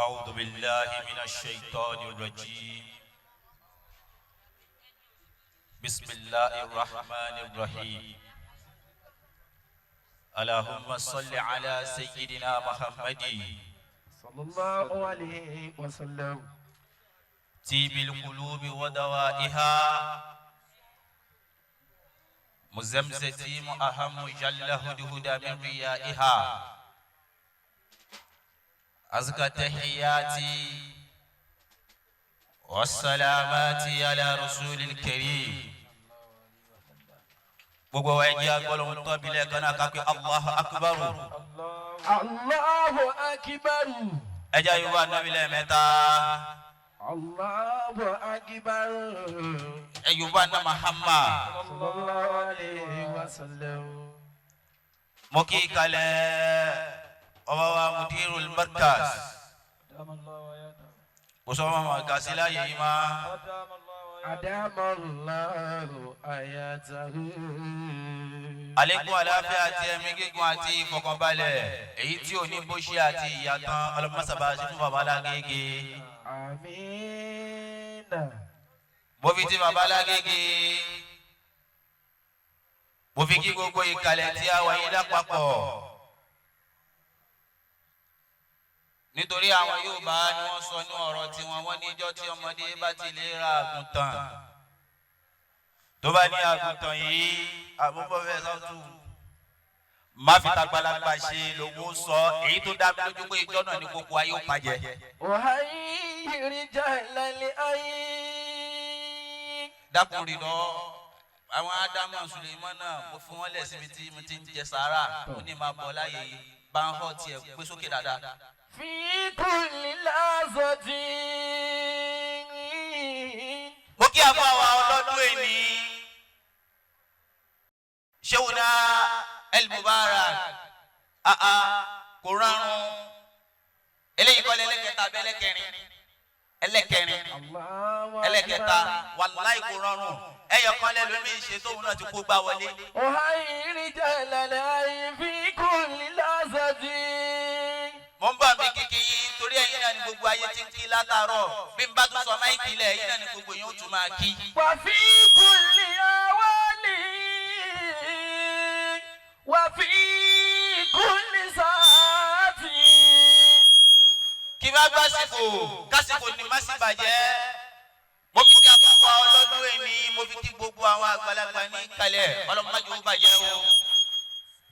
أعوذ بالله من الشيطان الرجيم. بسم الله الرحمن الرحيم. اللهم صل على سيدنا محمد صلى الله عليه وسلم. طيب القلوب ودوائها مزمزتيم أهم جل هدهد من ريائها. أزكى تحياتي والسلامات على رسول الكريم. gbogbo wa jẹ́ agbọ́lọ́hún tóbi lẹ́ẹ̀kan náà ká pé Allahu Akbar. Allahu Akbar. ẹ jẹ́ Yorùbá Ànábì lẹ́ẹ̀mẹ́ta. Allahu Akbar. ẹ Yorùbá Ànábì Muhammad. Sallallahu alayhi wa sallam. mo kí kalẹ̀ ọba wa Mudirul Markaz. kò sọ ma ma gàsí láyé yìí ma. Adamallahu ayatahu. Àlékún àlàáfíà àti ẹ̀mí gígùn àti ìfọ̀kànbalẹ̀ èyí tí ò ní bó ṣe àti ìyàtọ̀ ọlọ́mọsábà ṣe fún bàbá Lágége. Àmín. mo fi ti bàbá Lágége mo fi kí gbogbo ìkàlẹ̀ tí a wáyé lápapọ̀ nítorí àwọn Yorùbá ni wọ́n sọ ní ọ̀rọ̀ tiwọn wọ́n ní ijọ́ tí ọmọdé bá ti lè ra àgùntàn tó bá ní àgùntàn yìí àbúbọ̀fẹ́ sọ́tù má fi tàgbàlagbà ṣe lówó sọ èyí tó dá mi lójú pé ijọ́ náà ní gbogbo ayé ó pàjẹ́. Wàhálì ìrìjà ìlàlẹ̀ ayé. dákùnrin lọ àwọn Ádámù Suleiman náà mo fún wọn lẹ̀ síbi tí mo ti ń jẹ sàárà mo ní máa bọ̀ láyé bá ń họ́ tiẹ̀ gbé sókè dáadáa. في كل لحظة. mo kí àbọ̀ àwa ọlọ́dún ẹni Sheikhuna El-Mubarak kò rárun eléyìí kọ́lé ẹlẹ́kẹta abẹ́ ẹlẹ́kẹta wàláì kò rárun ẹyọ kan lẹ́nu mi ṣe tóun náà ti kó gbá wọlé. وهير جلالي في كل لحظة. mo ń bá mi kíkì yín torí ẹ̀yin náà ni gbogbo ayé ti ń kí látàárọ̀ bí n bá tún sọ máìkì lẹ̀ ẹ̀yin náà ni gbogbo yín ó tún máa kí. وفي كل أواني وفي كل ساعة. kí bá gbàsìkò kásìkò ni má sì bàjẹ́ mo fi kí àpapọ̀ ọlọ́dún ẹni mo fi kí gbogbo àwọn àgbàlagbà ní kalẹ̀ ọlọ́mọdé ó bàjẹ́ o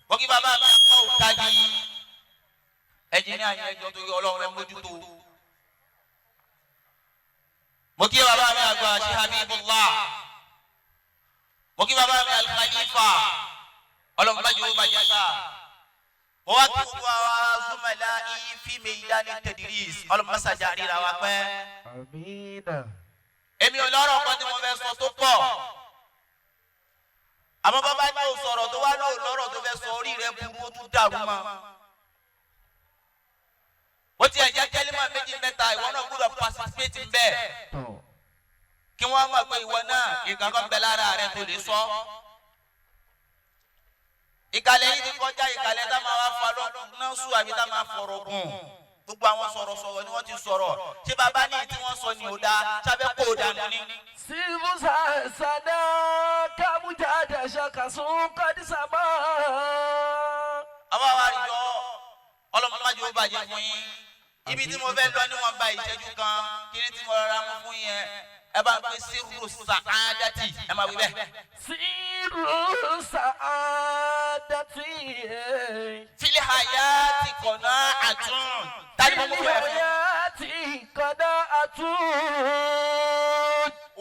mo kí bàbá mi àpọ̀ òkàdí ẹnjìníà yẹn ẹjọ́ torí Ọlọ́run rẹ mójútó mo kí bàbá mi àgbà ṣe Habibullah mo kí bàbá mi Al-Khalifa ọlọ́mọdé ó bàjẹ́ sá mo wá kí gbogbo àwọn zumala fi meidani tadris ọlọ́mọsájà ríra wa pẹ́. آمين. èmi ò lọ́rọ̀ kan tí mo fẹ́ sọ tó pọ̀ àmọ́ bàbá ní o sọ̀rọ̀ tó wá ní o lọ́rọ̀ tó fẹ́ sọ orí rẹ burú ó tún dàrú mọ́ bó tiẹ̀ jẹ́ kẹ́límà méjì mẹ́ta ìwọ náà gbọ́dọ̀ participate ń bẹ́ẹ̀ kí wọ́n mọ̀ pé ìwọ náà nǹkan kan bẹ lára rẹ tó lè sọ. ìkàlẹ̀ yìí ti kọjá ìkàlẹ̀ tá máa wá fa lọ́kùn náà sùn àbí tá máa fọ̀rọ̀ gùn gbogbo àwọn sọ̀rọ̀sọ̀rọ̀ ni wọ́n ti sọ̀rọ̀ ṣé bàbá ní tí wọ́n sọ ni ò dáa sábẹ́ kó o dànù ni. سيف سانا كمجاد شكس قد سما. àwọn àwáríjọ ọlọ́mọdé ó bàjẹ́ fún yín ibi tí mo fẹ́ lọ níwọ̀n ba ìṣẹ́jú kan kí ni tí mo rọra mú fún yẹn ẹ bá gbé sírù sàádátì ẹ máa wí bẹ́ẹ̀. سير سعادتي fili hayati qana'atun tani mo mú fún ẹ fún. حياتي قناعة.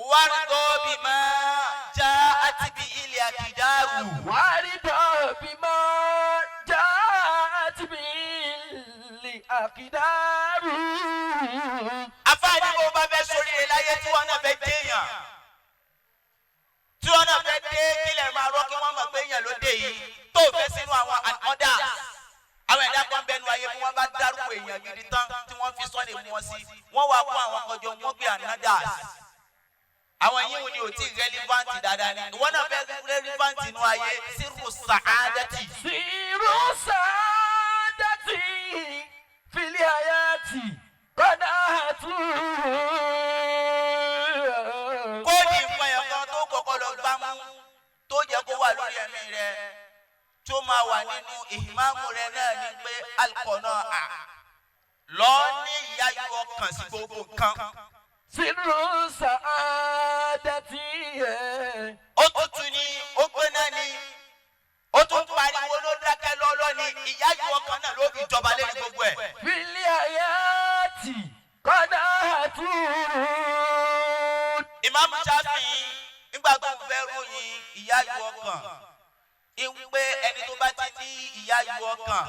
wardo bima ja'at bi il akidaru. وارد بما جاءت به الأقدار. àfáàní bó bá fẹ́ sórí rẹ̀ láyé tí wọ́n náà fẹ́ déèyàn tí wọ́n náà fẹ́ dé kílẹ̀ máa rọ́ kí wọ́n mọ̀ pé èèyàn ló dé yìí tó fẹ́ sínú àwọn ọ̀dà àwọn ẹ̀dá kan bẹnu ayé bí wọ́n bá dárúkọ èèyàn gidi tán tí wọ́n fi sọ́ọ̀nì mú wọn sí wọ́n wá kó àwọn kọjọ wọ́n gbé anadas àwọn yìí ni ò tí relevant dáadáa ni ìwọ náà fẹ́ relevant nínú ayé sírù sàádẹ́tì. سير سعادتي في الحياة máa wà nínú ìmáàmù rẹ náà ni pé al-qana'a lọ ní ìyáyọ ọkàn sí gbogbo nǹkan. Sirru sa'adati. Ó tutù ni ó gbóná ni ó tún pariwo ló dákẹ́ lọ́lọ́ ni ìyáyọ ọkàn náà ló fi jọba lórí gbogbo ẹ̀. Fil hayati qana'atun. Ìmáàmù Ṣáfi'í nígbà tó ń fẹ́ ròyìn ìyáyọ ọkàn ìwé ẹni tó bá ti ní ìyáyọ ọkàn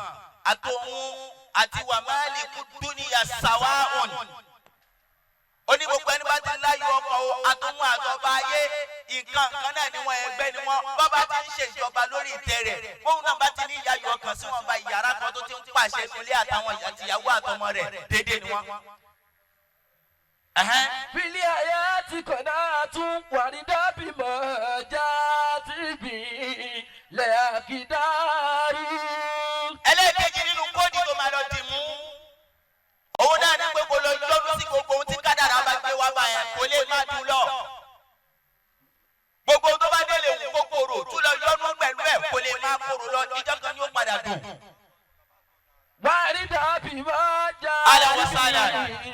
àtòhun àti wàmálì kú dúníyà sawa'un. Ó ní gbogbo ẹni bá ti láyọ̀ ọkàn o àtòhun àtọba ayé nǹkan kan náà ni wọ́n ẹgbẹ́ ni wọ́n bá bá ti ń ṣèjọba lórí ìtẹ́ rẹ̀ bóun náà bá ti ní ìyáyọ ọkàn sí wọn bá ìyàrá kan tó ti ń pàṣẹ nílé àtàwọn àtìyàwó àtọmọ rẹ̀ déédéé ni wọ́n. Fil hayati qana'atun warida bima jati bi lakidaru. Ẹlẹ́ẹ̀kejì nínú kóòdì tó máa lọ dì mú òun náà ní pé kò lọ lọ́dún sí gbogbo ohun tí kádàrá bá gbé wá bá yẹn kò lè má dùn lọ. Gbogbo ohun tó bá délé wù kókòrò tún lọ yọnu pẹ̀lú ẹ̀ kò lè má kóró lọ ìjọ kan ni ó padà dùn. Warida bima jati bi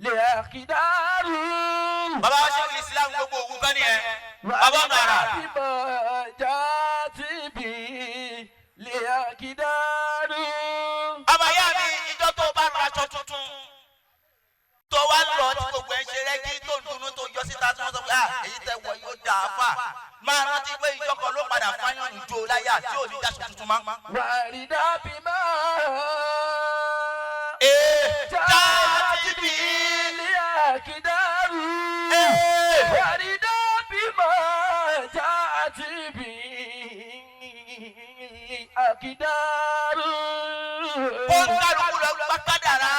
lakidaru. Bàbá wa ṣe Islam gbogbo òwú kan nìyẹn. Bàbá màrà. Warida bima jati bi lakidaru. Ọmọ ìyá mi ìjọ tó bá ra aṣọ tuntun tó wá lọ tí gbogbo ẹ̀ ṣe rẹ́gí tó ń dunnú tó yọ síta tí wọ́n sọ pé èyí tẹ wọ yóò dà á fà máa rántí pé ìjọ kan ló padà fáyọ̀nù jó láyà tí ò ní dáṣọ tuntun mọ́. Warida bima jati bi lakidaru. Warida bima jati bi lakidaru. Ó ń kálukú lọ gbá kádàrá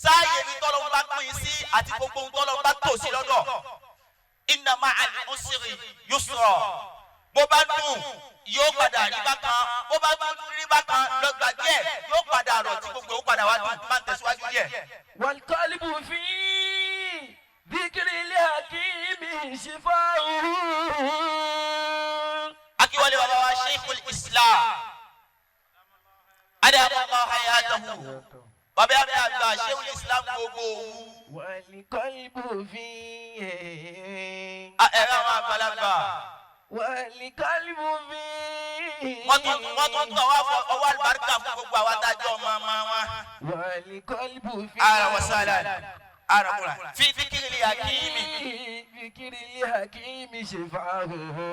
sáàyè ní tọ́lọ́ bá pín sí àti gbogbo ohun tọ́lọ́ bá tò sí lọ́dọ̀. Inna ma'al usri yusra. Bó bá dùn yóò padà rí bákan bó bá dùn rí bákan lọ́gbà díẹ̀ yóò padà rọ̀ tí gbogbo ó padà wá dùn máa tẹ̀síwájú díẹ̀. Wal qalbu fi dhikril hakimi shifa'uhu. Akíwọlé bàbá wa Sheikhul Islam adamullahu hayatahu bàbá yàrá àgbà Sheikhul Islam gbogbo òwú. Wal qalbu fi ẹ̀rọ àwọn àgbàlagbà. Wal qalbu fi. Wọ́n tún tọ̀ wá fọ ọwọ́ àlùbáríkà fún gbogbo àwọn adájọ́ ọmọ wa. Wal qalbu fi. Ara wa sálà ara kura. Fi dhikril hakimi. Dhikril hakimi shifa'uhu.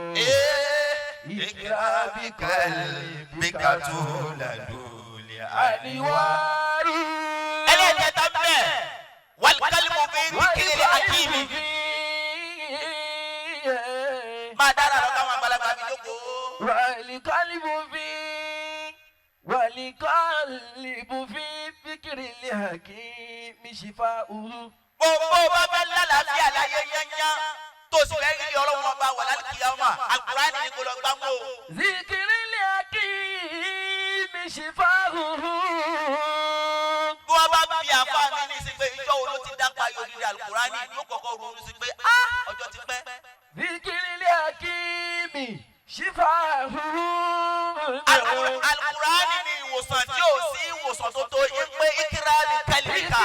Ikra bi qalbika tuladul Anwaru. Ẹlẹ́ẹ̀kẹta bẹ́ẹ̀ wal qalbu fi dhikril hakimi. Máa dára lọ káwọn àgbàlagbà mi jókòó. Wal qalbu fi dhikril hakimi shifa'uhu. Gbogbo bá fẹ́ lálàáfíà láyé yányán tó sì fẹ́ rí ọlọ́run ọba wà lálùkìyámà Al-Qur'ani ni kò lọ gbá mọ́ o. Dhikril hakimi shifa'uhu. Bí wọ́n bá bí àfa mi ní sí pé ìjọ wo ló ti dápa yorùbá Al-Qur'ani yóò kọ́kọ́ ronú sí pé ọjọ́ ti pẹ́. Dhikril hakimi shifa'uhu. Al-Qur'ani ni ìwòsàn tí ò sí ìwòsàn tó tó pé ikra bi qalbika.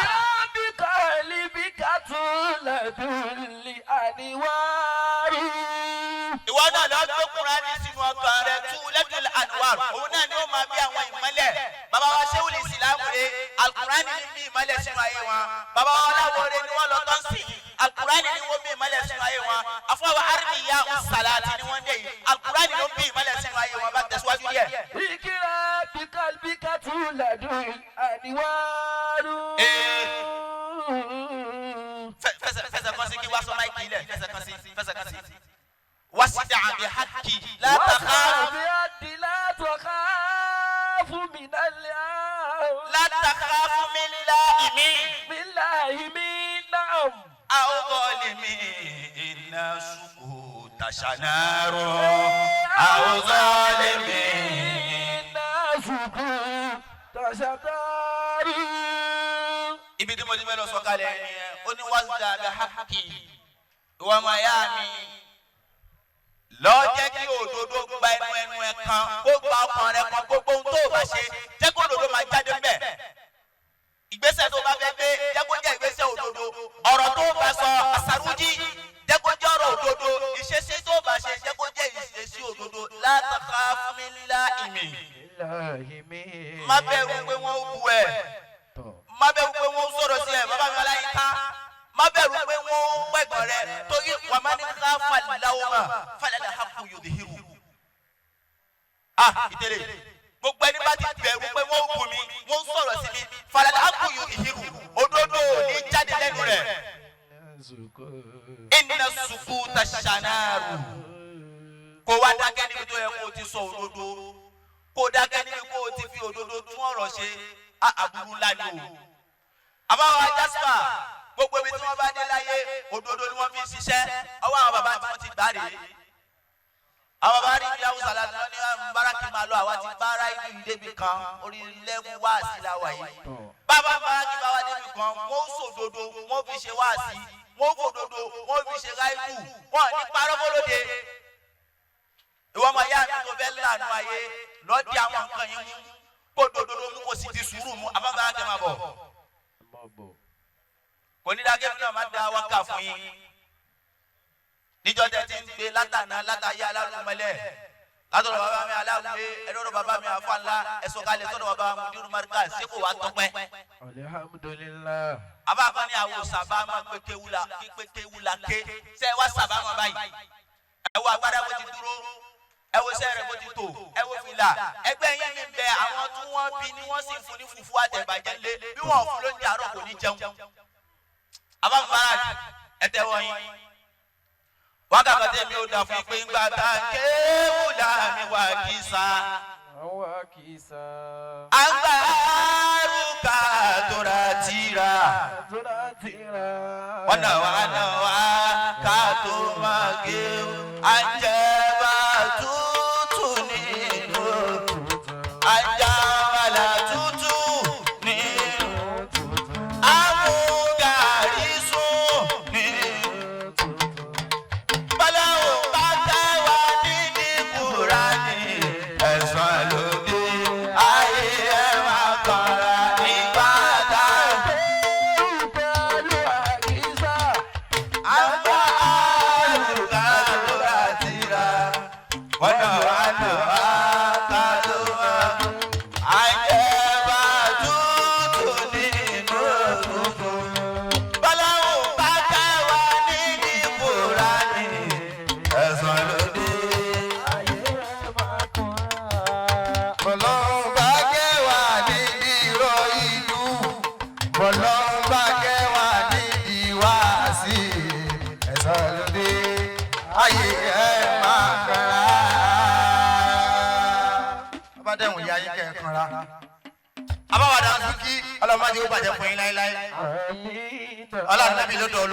Bi qalbika tuladul anwaru. Ìwọ náà lọ gbé Kùránì sínú ọkàn rẹ tuladul anwar òun náà ni ó máa bí àwọn ìmọ́lẹ̀. Bàbá wa Sheikhul Islam rẹ̀ Al-Qur'ani ni bí ìmọ́lẹ̀ sínú ayé wọn. Bàbá wa Láwọ̀rẹ́ ni wọ́n lọ tán sí Al-Qur'ani ni wọ́n bí ìmọ́lẹ̀ sínú ayé wọn. Àfọwọ́ Armiya Salati ni wọ́n dé yìí Al-Qur'ani ló bí ìmọ́lẹ̀ sínú ayé wọn bá tẹ̀síwájú díẹ̀. Ikra bi qalbika tuladul anwaru. Fẹsẹ̀ kan sí kí wá sọ máìkì ilẹ̀ fẹsẹ̀ kan sí. Wasda' bi haqqi la takhaf. لا تخاف من لا تخاف من لائمين من لاهمين. نعم. أو ظالمين سكوت شنار أو ظالمين سكوت شنار. ibi tí mo ti fẹ́ lọ sọ̀kalẹ̀ ẹni ẹ ó ní wasda bi haqqi ìwọ ọmọ ìyá mi lọ jẹ́ kí òdodo gba ẹnu ẹ kan kó gba ọkàn rẹ kan gbogbo ohun tó bá ṣe jẹ́ kó òdodo máa jáde ńbẹ̀ ìgbésẹ̀ tó bá fẹ́ gbé jẹ́ kó jẹ́ ìgbésẹ̀ òdodo ọ̀rọ̀ tó bá sọ àsàrújì jẹ́ kó jẹ́ ọ̀rọ̀ òdodo ìṣesí tó bá ṣe jẹ́ kó jẹ́ ìṣesí òdodo la takhafu min la'imi má bẹ̀rù pé wọ́n ó bu ẹ̀ má bẹ̀rù pé wọ́n ó sọ̀rọ̀ sí ẹ̀ bàbá mi Ọláyínká má bẹ̀rù pé wọ́n ó pẹ̀gàn rẹ̀ torí wà má ní ká falilawma falala haqqu yudhiru ìtẹ̀lẹ̀ gbogbo ẹni bá ti bẹ̀rù pé wọ́n ó bu mi wọ́n ó sọ̀rọ̀ sí mi falala haqqu yudhiru òdodo ní jáde lẹ́nu rẹ̀ inna sukuta shanaru kó wá dákẹ́ níbi tó yẹ kó o ti sọ òdodo kó dákẹ́ níbi kó o ti fi òdodo tún ọ̀rọ̀ ṣe àbúrú ńlá ni o. àbáwọ̀ ajásípà gbogbo ibi tí wọ́n bá dé láyé òdodo ni wọ́n fi ń ṣiṣẹ́ ọwọ́ àwọn bàbá tí wọ́n ti gbá rèé. àwọn bàbá rí ibi haúsá láti wọ́n ní báràkì máa lọ àwa ti bára ibi ìdébi kan orí lẹ́kùn wáàsí láwa yìí. bàbá báràkì bá wá débi kan wọ́n sòdodo wọ́n fi ṣe wáàsí wọ́n fòdodo wọ́n fi ṣe ráìkù wọ́n ní parọ́ fọlọ́dẹ. ìwọ ọmọ ìyá mi tó fẹ́ lànà ayé lọ́dí àwọn nǹkan yìí mú kó dododo mú kó sì di sùúrù mú àbábára kẹ́ máa bọ̀. kò ní dákẹ́ fún ọmọ dá wákà fún yín níjọ́ tẹ́ ti ń gbé látàná látàyé alárùmọ́lẹ̀ látọ̀dọ̀ bàbá mi aláwùlé ẹ̀dọ́dọ̀ bàbá mi àfáànlá ẹ̀sọ́ kalẹ̀ sọ́dọ̀ bàbá mi dúró márùkà sí kò wá tọ́pẹ́. alhamdulillah. àbáfá ní àwọn sábà máa pé kéwula ké sẹ́ wá sábà máa báyìí ẹ wo agbára bó ti dúró ẹ wo sẹ́rẹ̀ bó ti tò ẹ wo fìlà ẹgbẹ́ yẹn mi bẹ àwọn tí wọ́n bí ni wọ́n sì fún ní fufu àtẹ̀bàjẹ́ lé bí wọ́n fún lóúnjẹ àárọ̀ kò ní jẹun. àbáfáàdì ẹ tẹ́wọ́ yín wákàtí tèmi ò dà fún pé ńgbà tá a kéwùlà mi wà kìsà. àgbàrúkà tóra tìrà wọnà wà ká tó máa kéwù àjẹbà tútù nínú àjàwàlà tútù nínú àmúgàrí sùn nínú. báláwo bá tẹ́wà nídìí Kùránì ẹ̀sán lóde ayé ẹ̀ máa kọ́ra nígbà tá a gbé. Abáwádà ń sún kí ọlọ́mọdé ó bàjẹ́ fún yín láéláé. Ọlọ́run nàbí ló dọ̀